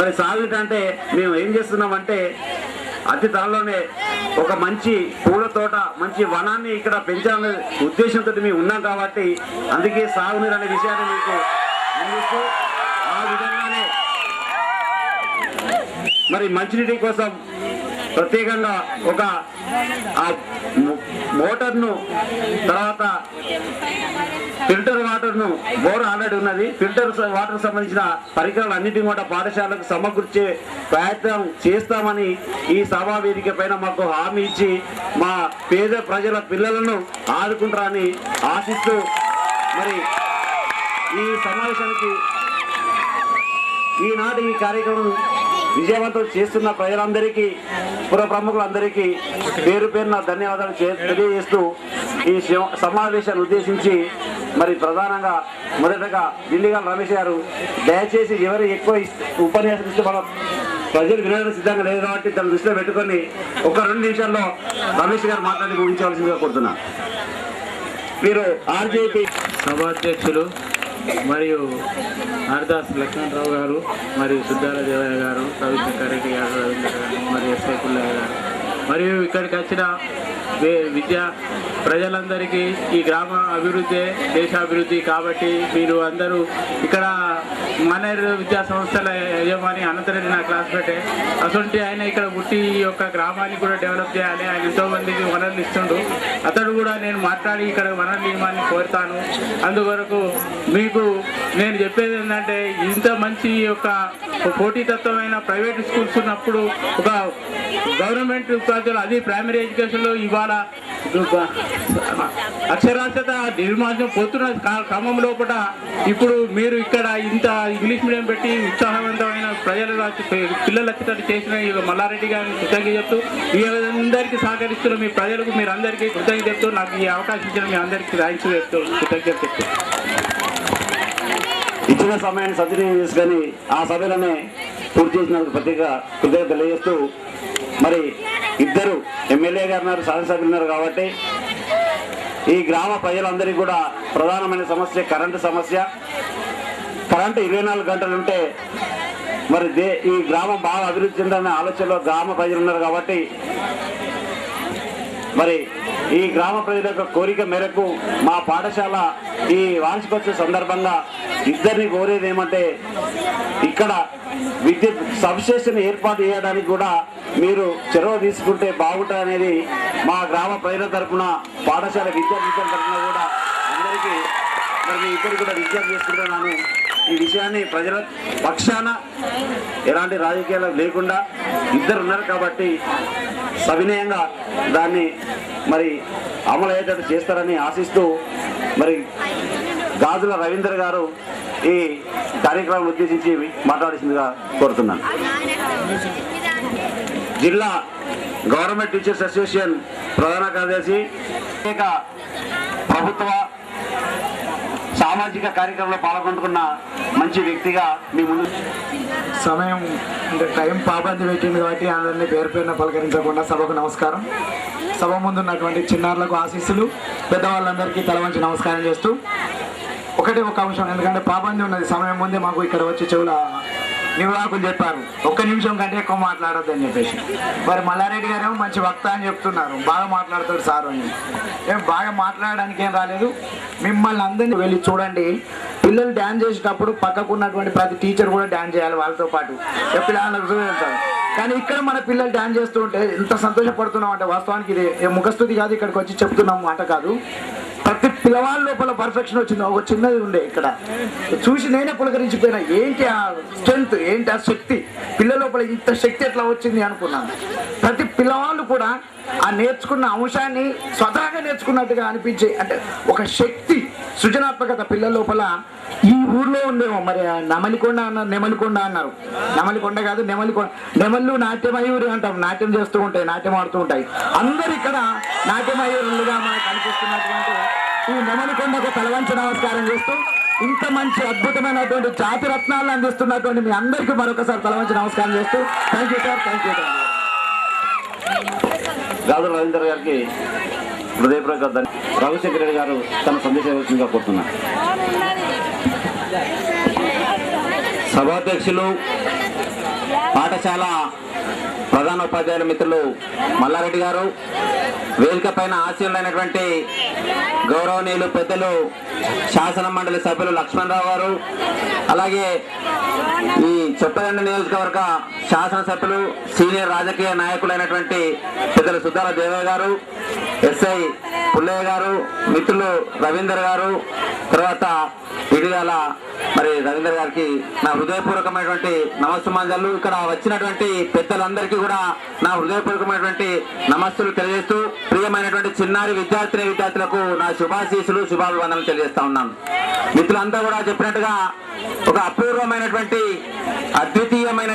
మరి సాగుతంటే మేము ఏం చేస్తున్నామంటే అతి త్వరలోనే ఒక మంచి పూల తోట, మంచి వనాన్ని ఇక్కడ పెంచాలనే ఉద్దేశంతో మేము ఉన్నాం కాబట్టి అందుకే సాగునీరు అనే విషయాన్ని మీకు అందిస్తూ ఆ విధంగానే మరి మంచినీటి కోసం ప్రత్యేకంగా ఒక మోటార్ను, తర్వాత ఫిల్టర్ వాటర్ను, బోర్ ఆల్రెడీ ఉన్నది, ఫిల్టర్ వాటర్ సంబంధించిన పరికరాలు అన్నిటిని కూడా పాఠశాలకు సమకూర్చే ప్రయత్నం చేస్తామని ఈ సభా వేదిక పైన మాకు హామీ ఇచ్చి మా పేద ప్రజల పిల్లలను ఆదుకుంటారని ఆశిస్తూ మరి ఈ సమావేశానికి ఈనాటి ఈ కార్యక్రమం విజయవంతం చేస్తున్న ప్రజలందరికీ, పుర ప్రముఖులందరికీ పేరు పేరున ధన్యవాదాలు తెలియజేస్తూ ఈ సమావేశాన్ని ఉద్దేశించి మరి ప్రధానంగా మొదటగా ఢిల్లీగా రమేష్ గారు దయచేసి ఎవరు ఎక్కువ ఉపన్యాసం ఇస్తే మన ప్రజలు వినడానికి సిద్ధంగా లేదు కాబట్టి తన దృష్టిలో పెట్టుకొని ఒక 2 నిమిషాల్లో రమేష్ గారు మాట్లాడి ముగించవలసిందిగా కోరుతున్నా. మీరు ఆర్జేపీ సభాధ్యక్షులు మరియు హరిదాస్ లక్ష్మణరావు గారు, మరియు సుద్దాల దేవయ్య గారు, రవిశంకరెడ్డి గారు, రవీంద్ర గారు, మరియు ఎస్ఐ పుల్లయ్య గారు, మరియు ఇక్కడికి వచ్చిన విద్యా ప్రజలందరికీ ఈ గ్రామ అభివృద్ధి దేశాభివృద్ధి కాబట్టి మీరు అందరూ ఇక్కడ మనేరు విద్యా సంస్థల యజమాని అనంతరెడ్డి నా క్లాస్ పెట్టే అసలు ఆయన ఇక్కడ పుట్టి ఈ యొక్క గ్రామాన్ని కూడా డెవలప్ చేయాలి. ఆయన ఎంతోమందికి వనరులు ఇస్తుండు. అతడు కూడా నేను మాట్లాడి ఇక్కడ వనరులు ఇవ్వమని కోరుతాను. అందువరకు మీకు నేను చెప్పేది ఏంటంటే ఇంత మంచి యొక్క పోటీతత్వమైన ప్రైవేట్ స్కూల్స్ ఉన్నప్పుడు ఒక గవర్నమెంట్ ఉపాధ్యాయులు అది ప్రైమరీ ఎడ్యుకేషన్లో ఇవాళ అక్షరాస్యత నిర్మాణం పోతున్న క్రమం లోపల ఇప్పుడు మీరు ఇక్కడ ఇంత ఇంగ్లీష్ మీడియం పెట్టి ఉత్సాహవంతమైన పిల్లలు వచ్చేటట్టు చేసిన మల్లారెడ్డి గారిని కృతజ్ఞత చెప్తూ మీ అందరికీ సహకరిస్తున్న మీ ప్రజలకు మీరు అందరికీ కృతజ్ఞత చెప్తూ నాకు ఈ అవకాశం ఇచ్చిన మీ అందరికీ థ్యాంక్స్ చెప్తూ కృతజ్ఞత చెప్తూ ఇచ్చిన సమయాన్ని సద్వినియోగం చేసుకొని ఆ సభలోనే పూర్తి చేసినందుకు ప్రత్యేక కృతజ్ఞత తెలియజేస్తూ మరి ఇద్దరు ఎమ్మెల్యే గారు ఉన్నారు, శాసనసభ్యులు ఉన్నారు కాబట్టి ఈ గ్రామ ప్రజలందరికీ కూడా ప్రధానమైన సమస్య కరెంటు సమస్య. కరెంటు 24 గంటలు ఉంటే మరి ఈ గ్రామం బాగా అభివృద్ధి చెందాలనే ఆలోచనలో గ్రామ ప్రజలు ఉన్నారు కాబట్టి మరి ఈ గ్రామ ప్రజల యొక్క కోరిక మేరకు మా పాఠశాల ఈ వార్షికోత్సవ సందర్భంగా ఇద్దరిని కోరేది ఏమంటే ఇక్కడ విద్యుత్ సబ్స్టేషన్ ఏర్పాటు చేయడానికి కూడా మీరు చొరవ తీసుకుంటే బాగుంటుంది అనేది మా గ్రామ ప్రజల తరఫున, పాఠశాల విద్యార్థుల తరఫున కూడా అందరికీ మరి మీ ఇద్దరు కూడా విజ్ఞప్తి చేసుకుంటున్నాను. ఈ విషయాన్ని ప్రజల పక్షాన ఎలాంటి రాజకీయాలు లేకుండా ఇద్దరు ఉన్నారు కాబట్టి సవినయంగా దాన్ని మరి అమలు అయ్యేటట్టు చేస్తారని ఆశిస్తూ మరి గాజుల రవీంద్ర గారు ఈ కార్యక్రమం ఉద్దేశించి మాట్లాడాల్సిందిగా కోరుతున్నాను. జిల్లా గవర్నమెంట్ టీచర్స్ అసోసియేషన్ ప్రధాన కార్యదర్శి, ప్రభుత్వ సామాజిక కార్యక్రమంలో పాల్గొంటున్న మంచి వ్యక్తిగా మీ ముందు సమయం అంటే టైం పాబంది పెట్టింది కాబట్టి అందరినీ పేరు పేరున పలకరించకుండా సభకు నమస్కారం. సభ ముందు ఉన్నటువంటి చిన్నారులకు ఆశీస్సులు, పెద్దవాళ్ళందరికీ తల వంచి నమస్కారం చేస్తూ ఒక అంశం, ఎందుకంటే పాబంది ఉన్నది, సమయం ముందే మాకు ఇక్కడ వచ్చి చెవుల నిర్వాహకులు చెప్పారు 1 నిమిషం కంటే ఎక్కువ మాట్లాడొద్దు అని చెప్పేసి. మరి మల్లారెడ్డి గారు ఏమో మంచి వక్త అని చెప్తున్నారు, బాగా మాట్లాడతాడు సార్ అని. ఏం బాగా మాట్లాడడానికి ఏం రాలేదు, మిమ్మల్ని అందరినీ వెళ్ళి చూడండి. పిల్లలు డ్యాన్స్ చేసేటప్పుడు పక్కకు ఉన్నటువంటి ప్రతి టీచర్ కూడా డ్యాన్స్ చేయాలి వాళ్ళతో పాటు, పిల్లలకు చూపిస్తారు. కానీ ఇక్కడ మన పిల్లలు డ్యాన్స్ చేస్తూ ఉంటే ఎంత సంతోషపడుతున్నాం అంటే వాస్తవానికి ఇది ముఖస్థుతి కాదు, ఇక్కడికి వచ్చి చెప్తున్నాం మాట కాదు. ప్రతి పిల్లవాళ్ళ లోపల పర్ఫెక్షన్ వచ్చింది. ఒక చిన్నది ఉండే ఇక్కడ చూసి నేనే పులకరించిపోయినా, ఏంటి ఆ స్ట్రెంత్, ఏంటి ఆ శక్తి, పిల్లల లోపల ఇంత శక్తి ఎట్లా వచ్చింది అనుకున్నాను. ప్రతి పిల్లవాళ్ళు కూడా ఆ నేర్చుకున్న అంశాన్ని స్వతహాగా నేర్చుకున్నట్టుగా అనిపించే అంటే ఒక శక్తి, సృజనాత్మకత పిల్లల లోపల ఈ ఊర్లో ఉండేమో. మరి నెమలికొండ అన్నారు, నెమలికొండ అన్నారు, నెమలికొండ కాదు నెమలికొండ. నెమళ్ళు నాట్యమయూరి అంటాం, నాట్యం చేస్తూ ఉంటాయి, నాట్యం ఆడుతూ ఉంటాయి. అందరు ఇక్కడ నాట్యమయూరులుగా మనకు కనిపిస్తున్నటువంటి ఈ నెమలికొండకు తలవంచి నమస్కారం చేస్తూ ఇంత మంచి అద్భుతమైనటువంటి జాతి రత్నాలను అందిస్తున్నటువంటి మీ అందరికీ మరొకసారి తలవంచి నమస్కారం చేస్తూ thank you sir, thank you. Gajula Ravindra గారికి హృదయపూర్వక రవిశంకర్ రెడ్డి గారు తన సందేశంగా కోరుతున్నారు. సభాధ్యక్షులు పాఠశాల ప్రధానోపాధ్యాయుల మిత్రులు మల్లారెడ్డి గారు, వేదిక పైన ఆశీనులైనటువంటి గౌరవనీయులు పెద్దలు శాసన మండలి సభ్యులు లక్ష్మణరావు గారు, అలాగే ఈ చొప్పదండ నియోజకవర్గ శాసనసభ్యులు సీనియర్ రాజకీయ నాయకులైనటువంటి పెద్దలు సుద్దాల దేవయ్య గారు, ఎస్ఐ పుల్లయ్య గారు, మిత్రులు రవీందర్ గారు, తర్వాత ఇడిగాల మరి రవీందర్ గారికి నా హృదయపూర్వకమైనటువంటి నమస్సుమాంజలు. ఇక్కడ వచ్చినటువంటి పెద్దలందరికీ కూడా నా హృదయపూర్వకమైనటువంటి నమస్సులు తెలియజేస్తూ ప్రియమైనటువంటి చిన్నారి విద్యార్థులకు నా శుభాశీస్సులు శుభాభివందనలు తెలియజేస్తా ఉన్నాను. మిత్రులంతా కూడా చెప్పినట్టుగా ఒక అపూర్వమైనటువంటి అద్వితీయమైన